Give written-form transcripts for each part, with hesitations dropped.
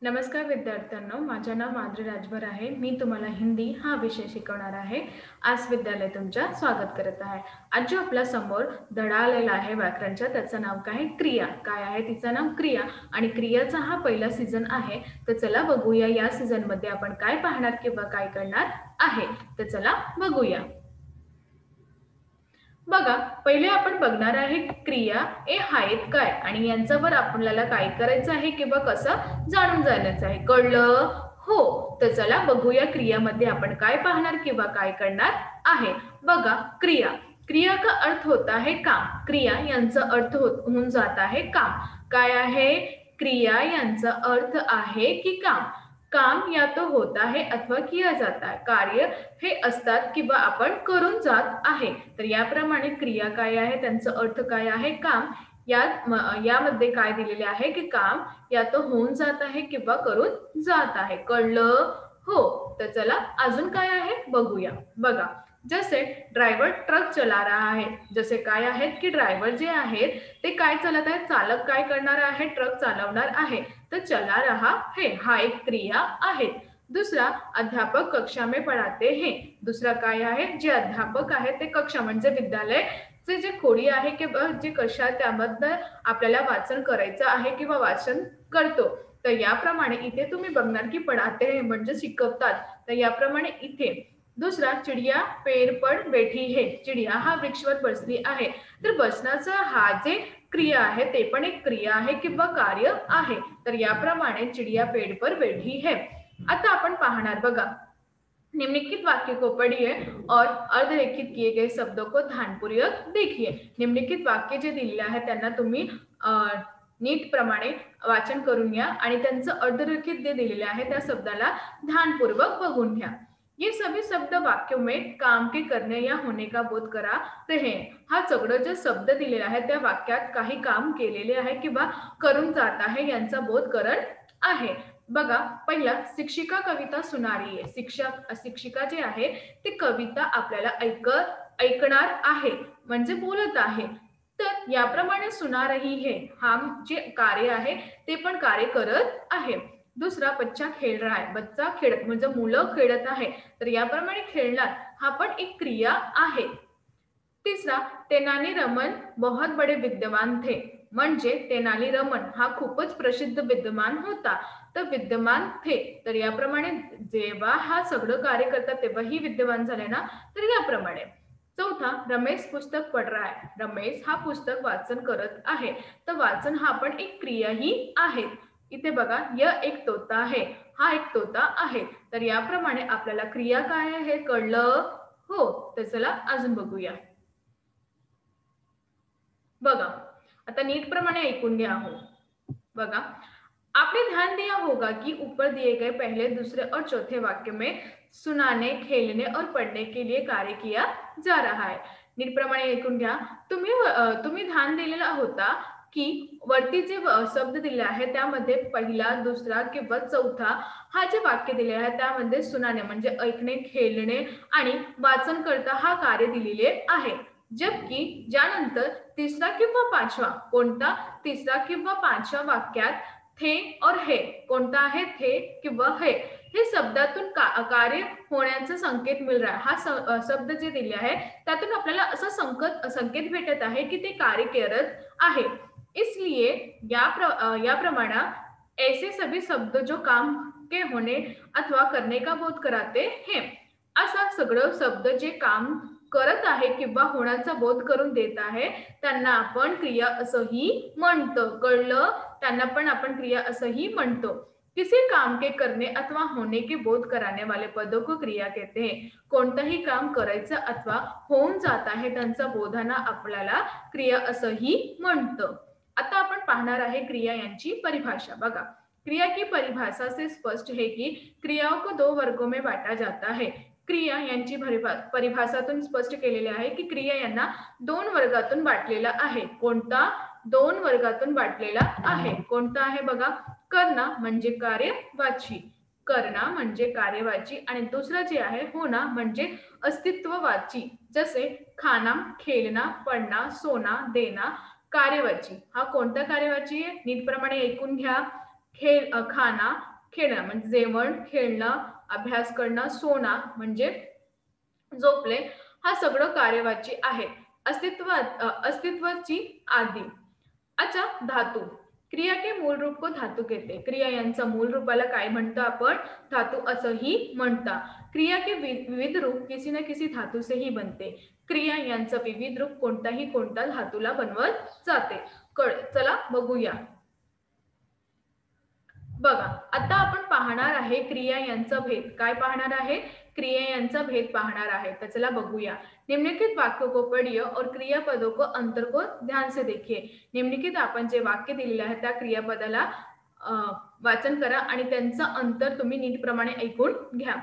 नमस्कार विद्यार्थ्यांनो, माझे नाव माधुरी राजभर आहे. मी तुम्हाला हिंदी हा विषय शिकवणार आहे. आज विद्यालय तुमच्या स्वागत करत आहे. आज जो आपल्या समोर धडा आलेला आहे व्याकरणचा, त्याचं नाव काय? क्रिया. काय आहे तिचं नाव? क्रिया. आणि क्रियाचा हा पहिला सीझन आहे. तर चला बघूया या सीझन मध्ये आपण काय पाहणार किंवा काय करणार आहे. तर चला बघूया. बघा, पहिले आपण बघणार आहे क्रिया आहेत काय आणि यांच्यावर आपल्याला काय करायचं आहे किंवा कसं जाणून जायचं आहे. कळलं? हो. तर चला बघूया क्रियामध्ये आपण काय पाहणार किंवा काय करणार आहे. बघा, क्रिया. क्रिया का अर्थ होता है काम. क्रिया यांचा अर्थ होऊन जात आहे काम. काय आहे? क्रिया यांचा अर्थ आहे की काम. काम या तो होता है अथवा किया जाता है. कार्य हे असतात किंवा आपण करून जात आहे. तर याप्रमाणे क्रिया काय आहे, त्यांचा अर्थ काय आहे? काम. यामध्ये काय दिलेले आहे की काम या तो होऊन जात आहे किंवा करून जात आहे. कळलं? हो. तर चला अजून काय आहे बघूया. बघा, जसे ड्रायव्हर ट्रक चला रहा है. जसे काय आहेत की ड्रायव्हर जे आहेत ते काय चालत आहेत, चालक काय करणार आहे, ट्रक चालवणार आहे. तर चला रहा है हा एक क्रिया आहे. दुसरा, अध्यापक कक्षा में पढ़ाते हैं. दुसरा काय आहे, जे अध्यापक आहे ते कक्षा म्हणजे विद्यालयचे जे खोडी आहे किंवा जे कक्षा त्यामध्ये आपल्याला वाचन करायचं आहे किंवा वाचन करतो. तर याप्रमाणे इथे तुम्ही बघणार की पढ़ाते हैं म्हणजे शिकवतात. तर याप्रमाणे इथे दुसरा, चिडिया पेड़ पर बैठी है. चिडिया हा वृक्षवर बसली आहे. तर बसण्याचा हा जे क्रिया आहे ते पण एक क्रिया आहे किंवा कार्य आहे. तर याप्रमाणे चिडिया पेड़ पर बैठी है. आता आपण पाहणार बघा, निम्नलिखित वाक्य को पढ़िए और अर्धरेखित किए गए शब्दों को ध्यानपूर्वक देखिए. निम्नलिखित वाक्य जे दिलेले आहे त्यांना तुम्ही नीट प्रमाणे वाचन करून घ्या आणि त्यांचं अर्धरेखित जे दिलेले आहे त्या शब्दाला ध्यानपूर्वक बघून घ्या. ये सभी शब्द वाक्यों में काम के करने या होने का बोध करा रहे हैं. हा सगळं जे शब्द दिलेला आहे त्या वाक्यात काही काम केलेले आहे किंवा करून जात आहे यांचा बोध करत आहे. बघा, पहिला, शिक्षिका कविता सुनारी आहे. शिक्षिका जे आहे ते कविता आपल्याला ऐकणार आहे म्हणजे बोलत आहे. तर याप्रमाणे सुना रही है हा जे कार्य आहे ते पण कार्य करत आहे. दुसरा, बच्चा खेळ रहा है. बच्चा खेळत म्हणजे मुलं खेळत आहे. तर याप्रमाणे खेळणार हा पण एक क्रिया आहे. तिसरा, तेनाली रमन बहुत बड़े विद्वान थे. म्हणजे तेनाली रमन हा खूपच प्रसिद्ध विद्वान होता. तर विद्यमान थे, तर याप्रमाणे जेव्हा हा सगळं कार्य करतात तेव्हाही विद्यमान झाले ना, तर याप्रमाणे. चौथा, रमेश पुस्तक पढ़ रहा है. रमेश हा पुस्तक वाचन करत आहे. तर वाचन हा पण एक क्रियाही आहे. इथे बघा, य एक तोता आहे, हा एक तोता आहे. तर याप्रमाणे आपल्याला क्रिया काय आहे हे कळलं? हो. तर चला अजून बघूया. बघा, आता नीट प्रमाणे ऐकून घ्या. हो बघा, आपने ध्यान दिया होगा कि ऊपर दिए गए पहले, दूसरे और चौथे वाक्य में सुनाने, खेलने और पढ़ने के लिए कार्य किया जा रहा है. नीट प्रमाणे ऐकून घ्या. तुम्ही ध्यान दिलेला होता की वरती जे शब्द दिले आहे त्यामध्ये पहिला, दुसरा किंवा चौथा हा जे वाक्य दिले आहे त्यामध्ये सुनाने म्हणजे ऐकणे, खेळणे आणि वाचन करता हा कार्य दिलेले आहे. जबकि ज्यानंतर तिसरा किंवा पाचवा, कोणता? तिसरा किंवा पाचव्या वाक्यात थे और हे, कोणता आहे? थे किंवा हे, हे शब्दातून कार्य होण्याचा संकेत मिळ रहा है. हा शब्द जे दिले आहे त्यातून आपल्याला असा संकेत भेटत आहे की ते कार्य करत आहे. इसलिए या प्रमाणात ऐसे सभी शब्द जो काम के होने अथवा करने का बोध कराते हैं. असा सगळं शब्द जे काम करत आहे किंवा होण्याचा बोध करून देत आहे त्यांना आपण क्रिया असंही म्हणतो. कळलं? त्यांना पण आपण क्रिया असंही म्हणतो. किसी काम के करने अथवा होने के बोध कराने वाले पदों को क्रिया कहते हैं. कोणतंही काम करायचं अथवा होऊन जात आहे त्यांचा बोधांना आपल्याला क्रिया असंही म्हणतो. आता आपण पाहणार आहे क्रिया यांची परिभाषा. बघा, क्रिया की परिभाषा से स्पष्ट है कि क्रियाओं को दो वर्गों में बांटा जाता है. क्रिया यांची परिभाषातून स्पष्ट केलेले आहे की क्रिया यांना दोन वर्गातून वाटलेला आहे. कोणता? दोन वर्गातून वाटलेला आहे. कोणता आहे बघा, करना म्हणजे कार्यवाची, करना म्हणजे कार्यवाची आणि दुसरं जे आहे होना म्हणजे अस्तित्ववाची. जसे खाना, खेलना, पढ़ना, सोना, देना. कार्यवाची हा कोणत्या कार्यवाची आहे? नीट प्रमाणे ऐकून घ्या. खाना खेळणं म्हणजे जेवण, खेळणं, अभ्यास करणं, सोना म्हणजे झोपले, हा सगळं कार्यवाची आहेत. अस्तित्वाची आधी. अच्छा, धातु। क्रिया के मूल रूप को धातु कहते हैं। क्रिया यांचा मूल रूपाला काय म्हणतो आपण? धातु असंही म्हणतात। क्रिया के विविध रूप किसी न किसी धातु से ही बनते। क्रिया यांचं विविध रूप कोणता धातूला बनवत जाते। चला बघूया। बघा, आता आपण पाहणार आहे क्रिया यांचा भेद। काय पाहणार आहे? क्रिया यांचा भेद पाहणार आहे। तर चला बघूया। निम्नलिखित वाक्यों को पढ़िए और क्रियापदों को अंतर को ध्यान से देखिए। निम्नलिखित आपण जे वाक्य दिलेले आहे त्या क्रियापदाला वाचन करा आणि त्यांचं अंतर तुम्ही नीटप्रमाणे ऐकून घ्या।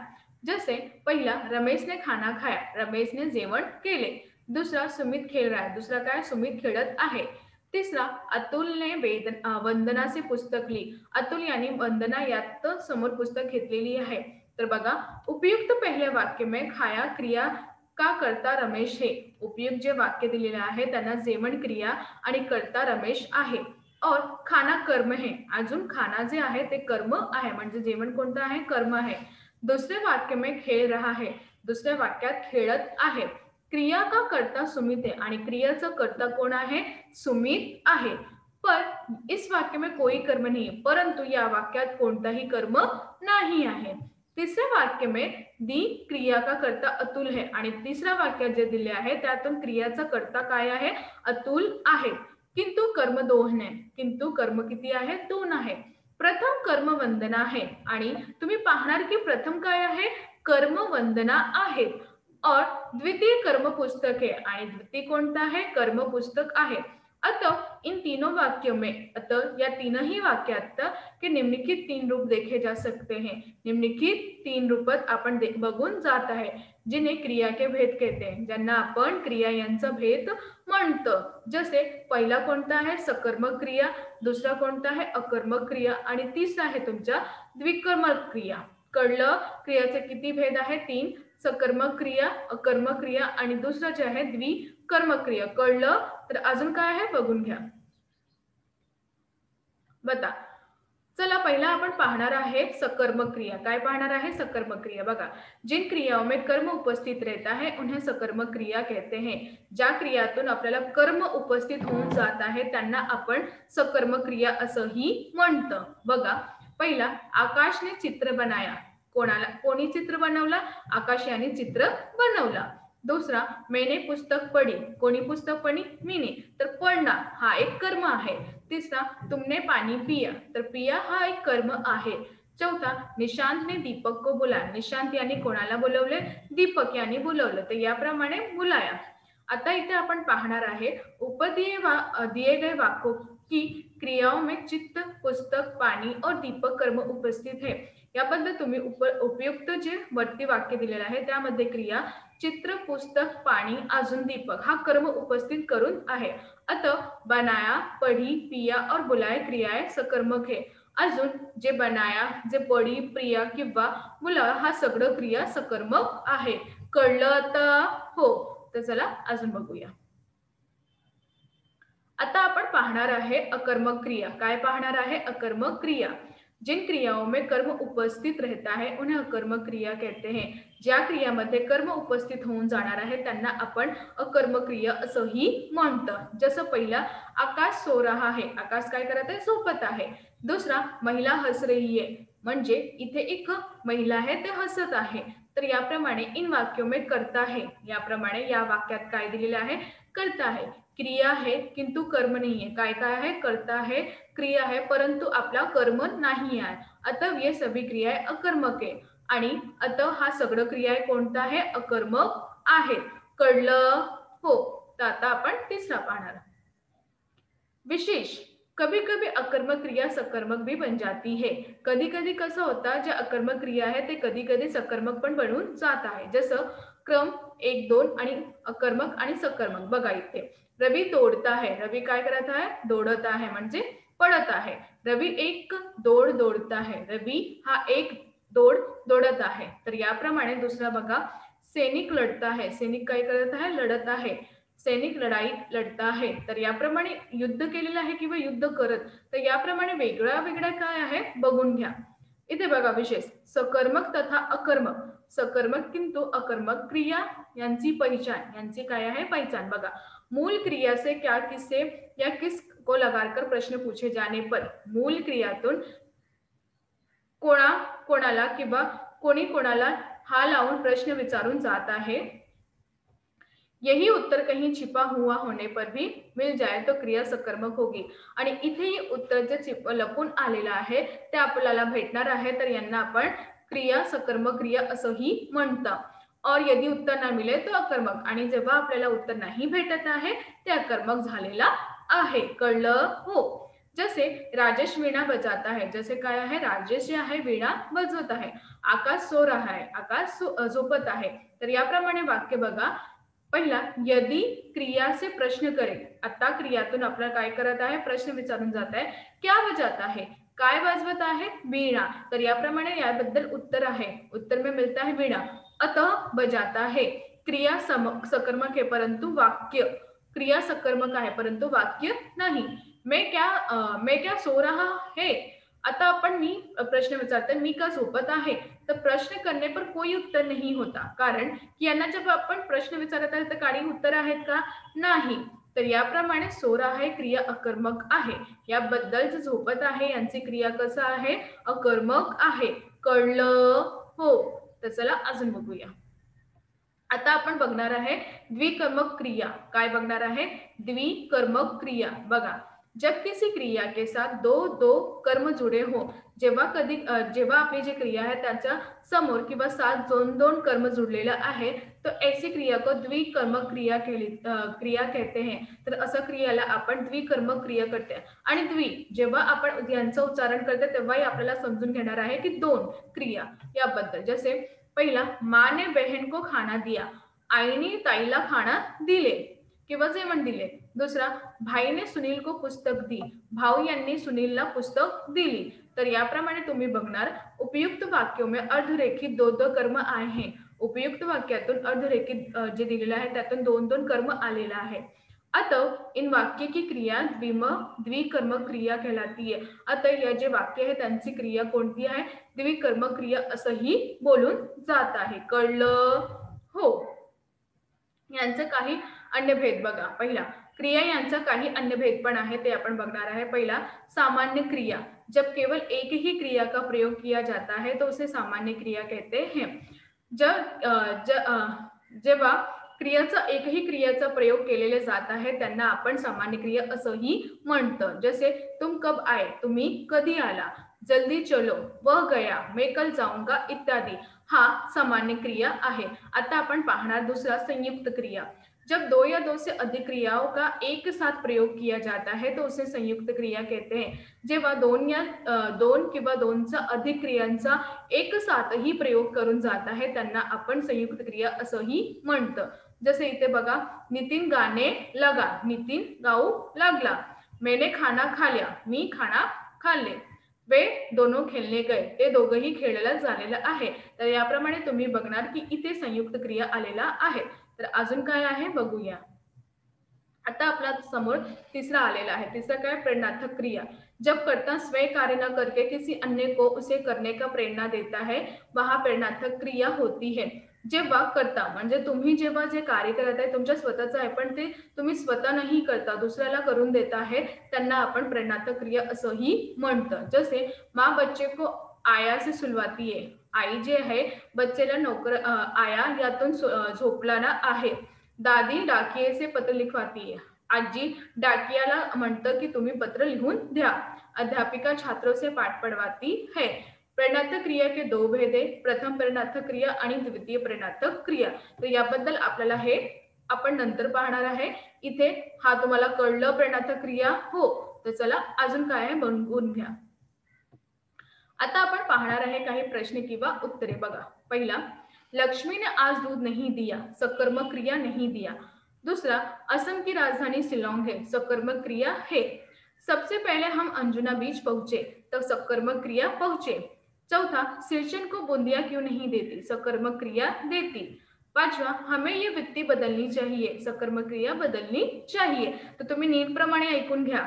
जसे पहिला, रमेशने खाना खाया, रमेशने जेवण केले। दुसरा, सुमित खेळ रहा है, दुसरा काय? सुमित खेळत आहे। तिसरा, अतुल ने वंदना से पुस्तक ली, अतुल यांनी वंदना यात समोर पुस्तक घेतलेली आहे। तर बघा, उपयुक्त पहले वाक्य में खाया क्रिया का कर्ता रमेश है। उपयुक्त जे वाक्य दिलेले आहे त्यांना जेवण क्रिया आणि कर्ता रमेश आहे। और खाना कर्म है, अजून खाना जे आहे ते कर्म आहे, म्हणजे जेवण कोणतं आहे? कर्म आहे। दुसरे वाक्य में खेळ रहा है, दुसऱ्या वाक्यात खेळत आहे। क्रिया का कर्ता सुमित है आणि क्रियाचा कर्ता कोण आहे? सुमित आहे। पर इस वाक्य में कोई कर्म नहीं है, परंतु या वाक्यात कोणताही कर्म नाही आहे। तिसरे वाक्य में दी क्रिया का कर्ता अतुल है आणि तिसऱ्या वाक्यात जे दिले आहे त्यातून क्रियाचा कर्ता काय आहे? अतुल आहे। किंतु कर्म दोन है, किंतु कर्म किती आहे? दोन आहे। प्रथम कर्म वंदना आहे आणि तुम्ही पाहणार की प्रथम काय आहे? कर्म वंदना आहे। और द्वितीय कर्म पुस्तक है आणि द्वितीय कोणता आहे? कर्म पुस्तक आहे। अतः इन तीनों वाक्यों में, अतः या तीनही वाक्यात के निम्नलिखित तीन रूप देखे जा सकते हैं। निम्नलिखित तीन रूपात आपण बघून जात आहे, जिन्हें क्रिया के भेद कहते हैं, ज्यांना आपण क्रिया यांचा भेद म्हणतो। जसे पहिला कोणता आहे? सकर्मक क्रिया, दुसरा कोणता आहे? अकर्मक क्रिया आणि तिसरा आहे तुमच्या द्विकर्मक क्रिया। कळलं? क्रियाचे किती भेद आहे? तीन, सकर्मक क्रिया, अकर्मक क्रिया आणि दुसरं जे आहे द्विकर्मक क्रिया। कळलं? तर अजून काय आहे बघून घ्या। बता, चला पहिला आपण पाहणार आहे सकर्मक क्रिया। काय पाहणार आहे? सकर्मक क्रिया। बघा, जिन क्रियाओं में कर्म उपस्थित रहता है उन्हें सकर्मक क्रिया कहते हैं। ज्या क्रियातून आपल्याला कर्म उपस्थित होऊन जात आहे त्यांना आपण सकर्मक क्रिया असंही म्हणतो। बघा, पहिला, आकाश ने चित्र बनाया, कोणी चित्र बनवला? आकाश यांनी चित्र बनवला। दुसरा, मैंने पुस्तक पढ़ी, कोणी पुस्तक पढ़ी? मीने, तर पढ़ना हा एक कर्म आहे। तिसरा, तुमने पानी पिया, तर पिया हा एक कर्म आहे। चौथा, निशांत ने दीपक को बुलाया, निशांत यांनी कोणाला बोलवले? दीपक यांनी बोलवलं, तर याप्रमाणे बुलाया। आता इथे आपण पाहणार आहे ऊपर दिए गए वाक्यों की क्रियाओं में चित्त, पुस्तक, पानी और दीपक कर्म उपस्थित है। याबद्दल तुम्ही उपयुक्त जे वरती वाक्य दिलेलं आहे त्यामध्ये क्रिया चित्र, पुस्तक, पाणी, अजून दीपक हा कर्म उपस्थित करून आहे। अतः बनाया, पढ़ी, पिया और बुलाया क्रियाएं सकर्मक है। अजून जे बनाया, जे पढ़ी, प्रिया किंवा बुलाया हा सगळं क्रिया सकर्मक आहे। कळलं आता? हो, तर चला अजून बघूया। आता आपण पाहणार आहे अकर्मक क्रिया। काय पाहणार आहे? अकर्मक क्रिया। जिन क्रियाओं में कर्म उपस्थित रहता है उन्हें अकर्मक क्रिया कहते हैं। ज्या क्रियामध्ये कर्म उपस्थित होऊन जाणार आहे त्यांना आपण अकर्मक क्रिया असंही म्हणतो। जसं पहिला, आकाश सो रहा है, आकाश काय करत आहे? झोपत आहे। दुसरा, महिला हंस रही है, म्हणजे इथे एक महिला आहे ते हसत आहे। तर याप्रमाणे इन वाक्यों में कर्ता है, याप्रमाणे या वाक्यात काय दिलेले आहे? कर्ता है। क्रिया है किंतु कर्म नहीं है, काय काय आहे? कर्ता है, क्रिया है, परंतु आपला कर्म नाही आहे। अतः ये सभी क्रियाएं अकर्मक है आणि अतः हा सगळं क्रिया कोणता आहे? अकर्मक आहे। कळलं? हो, तर आता आपण तिसरा पाहणार। विशेष, कभी कभी अकर्मक क्रिया सकर्मक भी बन जाती है। कधी कधी कसं होतं, जे अकर्मक क्रिया आहे ते कधी कधी सकर्मक पण बनून जात आहे। जसं क्रम 1, 2 आणि अकर्मक आणि सकर्मक। बघा इथे, रवि दौड़ता है, रवि काय करत आहे? दौड़त आहे, म्हणजे पळत आहे। रवि एक दौड़ दौड़ता है, रवि हा एक दौड़ दौड़त आहे। तर याप्रमाणे दुसरा बघा, सैनिक लढता है, सैनिक काय करत आहे? लढत आहे। सैनिक लढाई लढता आहे, तर याप्रमाणे युद्ध केलेलं आहे किंवा युद्ध करत, तर याप्रमाणे वेगळ्या वेगळ्या काय आहे बघून घ्या। इथे बघा विशेष सकर्मक तथा अकर्मक, सकर्मक किंतु अकर्मक क्रिया यांची पहचान, यांची काय आहे पहचान। बघा मूल क्रिया से क्या किससे या किस को लगाकर प्रश्न पूछे जाने पर मूल क्रियातून कोणा कोणाला किंवा कोणी कोणाला हा लावून प्रश्न विचारून जात आहे, यही उत्तर कहीं छिपा हुआ होने पर भी मिल जाए तो क्रिया सकर्मक होगी। आणि इथेही उत्तर जे लपून आलेलं आहे ते आपल्याला भेटणार आहे, तर यांना आपण क्रिया सकर्मक क्रिया असंही म्हणतात। और यदि उत्तर ना मिले तो अकर्मक, आणि जेव्हा आपल्याला उत्तर नाही भेटत आहे ते अकर्मक झालेला आहे। कळलं हो। जसे राजेश वीणा बजाता है, जसे काय आहे राजेश जे आहे वीणा बजवत आहे। आकाश सो रहा है, आकाश झोपत आहे। तर याप्रमाणे वाक्य बघा, पहिला यदि क्रिया से प्रश्न करे, आता क्रियातून आपल्याला काय करत आहे प्रश्न विचारून जात आहे, क्या बजाता है, काय वाजवत आहे वीणा। तर याप्रमाणे याबद्दल उत्तर आहे, उत्तर में मिलता है वीणा। अतः बजाता है क्रिया सकर्मक है परंतु वाक्य, क्रिया सकर्मक आहे परंतु वाक्य नाही। मैं क्या सो रहा है, आता आपण मी प्रश्न विचारते मी का झोपत आहे, तर प्रश्न करने पर कोई उत्तर नहीं होता, कारण की यांना जब आपण प्रश्न विचारत आहे तर काही उत्तर आहेत का नाही। तर याप्रमाणे सो रहा है क्रिया अकर्मक आहे, याबद्दल जे झोपत आहे यांची क्रिया कसं आहे अकर्मक आहे। कळलं हो। तर चला अजून बघूया। आता आपण बघणार आहे द्विकर्मक क्रिया, काय बघणार आहे द्विकर्मक क्रिया। बघा जब किसी क्रिया के साथ दो दो कर्म जुड़े हो, जेव्हा आपली जी क्रिया आहे त्याच्या समोर किंवा साथ दोन कर्म जुडलेलं आहे, तो ऐसी क्रिया को द्विकर्मक क्रिया कहते हैं। तर असं क्रियाला आपण द्विकर्मक क्रिया करते। आणि द्वि जेव्हा आपण यांचं उच्चारण करते तेव्हाही आपल्याला समजून घेणार आहे की दोन क्रिया याबद्दल। जसे पहिला माँ ने बहन को खाना दिया, आईने ताईला खाना दिले किंवा जेवण दिले। दुसरा भाईने सुनील को पुस्तक दी, भाऊ यांनी सुनीलला पुस्तक दिली। तर याप्रमाणे तुम्ही बघणार उपयुक्त वाक्यों में अर्धरेखित दो दो कर्म आए हैं, उपयुक्त वाक्यातून अर्धरेखित जे दिलेलं आहे त्यातून दोन दोन कर्म आलेला आहे। अतः इन वाक्य की क्रिया द्विकर्मक क्रिया कहलाती है। अतः यह जे वाक्य आहे त्यांची क्रिया कोणती आहे द्विकर्मक क्रिया असंही बोलून जात आहे। कळलं हो। यांचं काही अन्य भेद बघा, पहिला क्रिया यांचा काही अन्य भेद पण आहे ते आपण बघणार आहे। पहिला सामान्य क्रिया, जब केवल एक ही क्रिया का प्रयोग किया जाता है तो उसे सामान्य क्रिया कहते हैं। जेव्हा क्रियाचा एकही क्रियाचा प्रयोग केलेले जात आहे त्यांना आपण सामान्य क्रिया असंही म्हणतं। जसे तुम कब आए, तुम्ही कधी आला, जल्दी चलो, वह गया, मैं कल जाऊंगा इत्यादि, हा सामान्य क्रिया आहे। आता आपण पाहणार दुसरा संयुक्त क्रिया, जब दो या दो से अधिक क्रियाओं का एक साथ प्रयोग किया जाता है तो उसे संयुक्त क्रिया कहते हैं। जेव्हा दोन किंवा दोनचा अधिक क्रियांचा एक साथही प्रयोग करून जात आहे त्यांना आपण संयुक्त क्रिया असंही म्हणतं। जसे इथे बघा नितीन गाणे लगा, नितीन गाऊ लागला, मैंने खाना खा लिया, मी खाना खाल्ले, वे दोनों खेळणे गए, ते दोघंही खेळायला झालेलं आहे। तर याप्रमाणे तुम्ही बघणार की इथे संयुक्त क्रिया आलेला आहे। तर अजून काय आहे बघूया। आता आपल्या समोर तिसरा आलेला आहे, तिसरा काय प्रेरणात्मक क्रिया, जब कर्ता स्वयं कार्य न करके किसी अन्य को उसे करने का प्रेरणा देता है वहाँ प्रेरणात्मक क्रिया होती है। जेव्हा करता म्हणजे तुम्ही जेव्हा जे कार्य करत आहे तुमच्या स्वतःचं आहे पण ते तुम्ही स्वतः नाही करता दुसऱ्याला करून देता है त्यांना आपण प्रेरणात्मक क्रिया असंही म्हणतं। जसे माँ बच्चे को आया से सुलवाती है, आई जे आहे बच्चेला आया यातून झोपला आहे। दादी डाकिये से पत्र लिखवाती है, आजी डाकियाला म्हणतं की तुम्ही पत्र लिहून द्या। अध्यापिका छात्रों से पाठ पढ़वाती है। प्रेरणात्मक क्रिया के दो भेद आहे, प्रथम प्रेरणात्मक क्रिया आणि द्वितीय प्रेरणात्मक क्रिया। तर याबद्दल आपल्याला हे आपण नंतर पाहणार आहे। इथे हा तुम्हाला कळलं प्रेरणात्मक क्रिया हो। तर चला अजून काय आहे बघून घ्या। आता आपण पाहणार आहे काही प्रश्न किंवा उत्तरे बघा। पहिला लक्ष्मी ने आज दूध नहीं दिया, सकर्मक क्रिया नहीं दिया। दूसरा असम की राजधानी शिलोंग है, सकर्मक क्रिया है। सबसे पहले हम अंजुना बीच पहुंचे, तो सकर्मक क्रिया पहुंचे। चौथा सिरचन को बूंदिया क्यों नहीं देती, सकर्मक क्रिया देती। पांचवा हमें ये वृत्ति बदलनी चाहिए, सकर्मक क्रिया बदलनी चाहिए। तो तुम्ही नीट प्रमाणे ऐकून घ्या।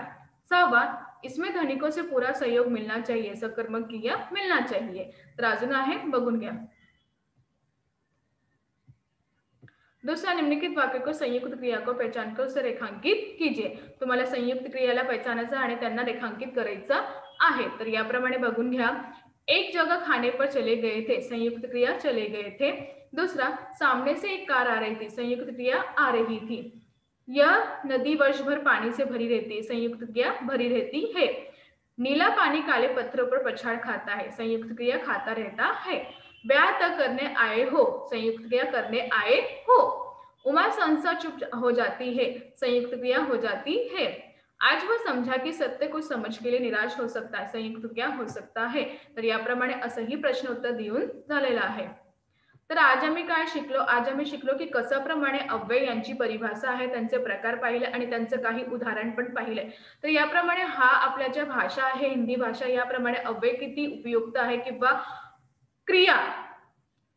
सहावा इसमें धनिकों से पूरा सहयोग मिलना चाहिए, सकर्मक क्रिया मिलना चाहिए। तर अजून आहे, बघून घ्या। दूसरा, निम्नलिखित वाक्य को संयुक्त क्रिया को पहचान कर उसे रेखांकित कीजिए। तुम्हाला संयुक्त क्रियाला पहचानायचं आणि त्यांना रेखांकित करायचं आहे। तर याप्रमाणे बघून घ्या। एक जगह खाने पर चले गए थे, संयुक्त क्रिया चले गए थे। दूसरा, सामने से एक कार आ रही थी, संयुक्त क्रिया आ रही थी। यह नदी वर्ष भर पानी से भरी रहती है, संयुक्त क्रिया भरी रहती है। नीला पानी काले पत्थरों पर पछाड़ खाता है, संयुक्त क्रिया खाता रहता है। ब्याह तक करने आए हो, संयुक्त क्रिया करने आए हो। उमा सहसा चुप हो जाती है, संयुक्त क्रिया हो जाती है। आज वह समझा की सत्य कुछ समझ के लिए निराश हो सकता है, संयुक्त क्रिया हो सकता है। तर याप्रमाणे असंही प्रश्न उत्तर देऊन झालेला आहे। तर आज आम्ही काय शिकलो, आज आम्ही शिकलो की कशाप्रमाणे अव्यय यांची परिभाषा आहे, त्यांचे प्रकार पाहिले आणि त्यांचं काही उदाहरण पण पाहिले। तर याप्रमाणे हा आपल्या ज्या भाषा आहे, हिंदी भाषा, याप्रमाणे अव्यय किती उपयुक्त आहे किंवा क्रिया,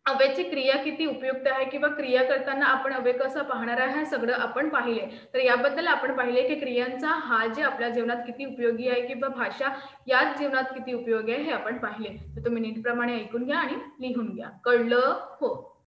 अव्ययची क्रिया किती उपयुक्त आहे किंवा क्रिया करताना आपण अव्यय कसा पाहणार आहे, हे सगळं आपण पाहिले। तर याबद्दल आपण पाहिले की क्रियांचा हा जे आपल्या जीवनात किती उपयोगी आहे किंवा भाषा याच जीवनात किती उपयोगी आहे हे आपण पाहिले। तर तुम्ही नीटप्रमाणे ऐकून घ्या आणि लिहून घ्या। कळलं? हो।